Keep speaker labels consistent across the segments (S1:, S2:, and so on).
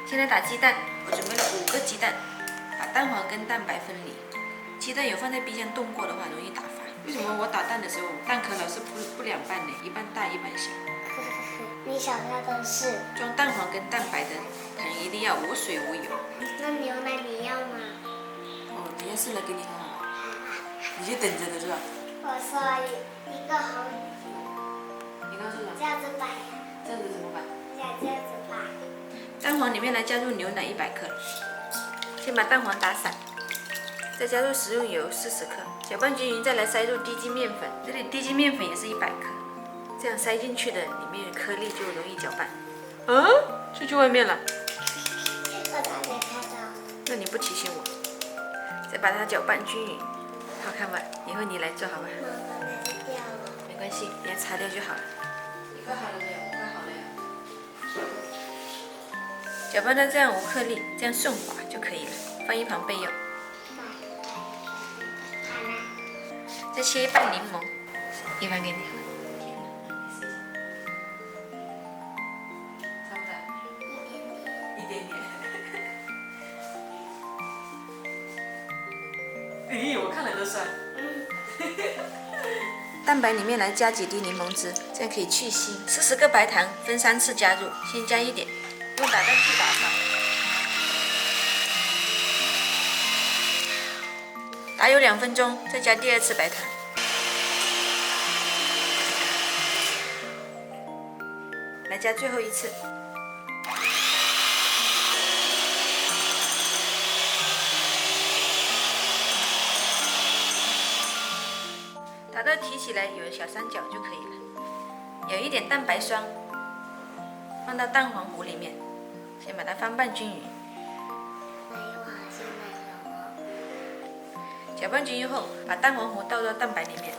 S1: 现在打鸡蛋，我准备了5个鸡蛋，把蛋黄跟蛋白分离。鸡蛋有放在冰箱冻过的话，容易打发。为什么我打蛋的时候蛋壳老是不两半呢？一半大一半小。
S2: 你想要的是
S1: 装蛋黄跟蛋白的盆一定要无水无油。
S2: 那牛奶你要吗？
S1: 哦，等一下试了给你看好了，你就等着的是吧？
S2: 我说一个红，
S1: 你告诉我，
S2: 这样子摆，
S1: 这样子怎么办？
S2: 这样子摆。
S1: 蛋黄里面来加入牛奶100克，先把蛋黄打散，再加入食用油40克，搅拌均匀，再来塞入低筋面粉。这里低筋面粉也是100克，这样塞进去的里面颗粒就容易搅拌。出去外面了，
S2: 我哪里看到？
S1: 那你不提醒我，再把它搅拌均匀，好看吧？以后你来做好吧？
S2: 妈妈那是掉了。
S1: 没关系，给它擦掉就好了。1块好了没有？5块好了呀。搅拌到这样无颗粒，这样顺滑就可以了，放一旁备用。再切一半柠檬，一半给你。差不多，一点点。咦，我看了都酸。蛋白里面来加几滴柠檬汁，这样可以去腥。40个白糖分3次加入，先加一点，用打蛋器打发。打有2分钟，再加第2次白糖。来加最后1次。打到提起来有小三角就可以了。有一点蛋白霜，放到蛋黄糊里面，先把它翻拌均匀。搅拌均匀后，把蛋黄糊倒到蛋白里面，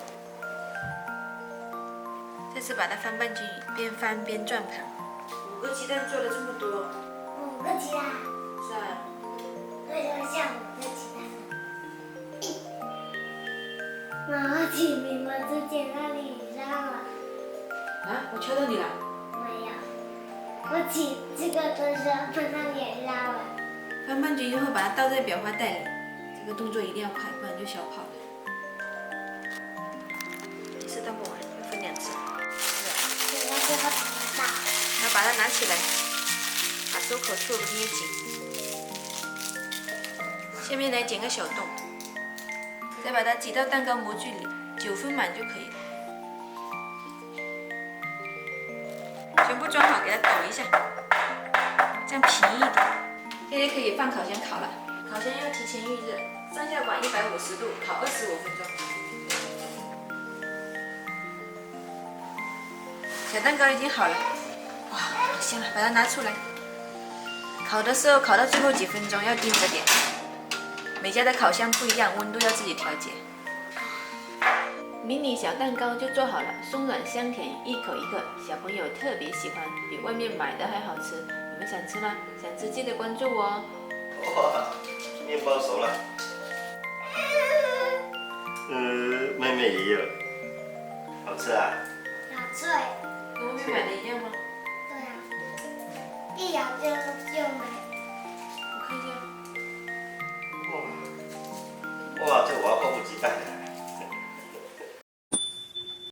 S1: 这次把它翻拌均匀，边翻边转盘。5个鸡蛋做了这么多
S2: 5个鸡蛋。
S1: 是啊。
S2: 为什么像5个鸡蛋？妈妈起名字之前那里让了。
S1: 啊，我敲到你了？
S2: 没有，我起这个的时候那里也让了。
S1: 翻拌均匀后，把它倒在裱花袋里。这个动作一定要快，不然就小跑了。一次倒不完，要分2次。
S2: 现在最后才能倒。
S1: 然后把它拿起来，把收口处捏紧，下面来剪个小洞，再把它挤到蛋糕模具里，9分满就可以了。全部装好，给它抖一下，这样平一点。现在可以放烤箱烤了，烤箱要提前预热，上下管150度，烤25分钟。小蛋糕已经好了，哇，好香啊！把它拿出来。烤的时候烤到最后几分钟要盯着点，每家的烤箱不一样，温度要自己调节。迷你小蛋糕就做好了，松软香甜，一口一个，小朋友特别喜欢，比外面买的还好吃。你们想吃吗？想吃记得关注我哦。
S3: 哇，面包熟了。妹妹也有，好吃啊。
S2: 好脆。
S1: 跟外面买的一样吗？
S2: 对啊，一咬就没。
S1: 我看一下。
S3: 哇，这我要泡不鸡蛋了。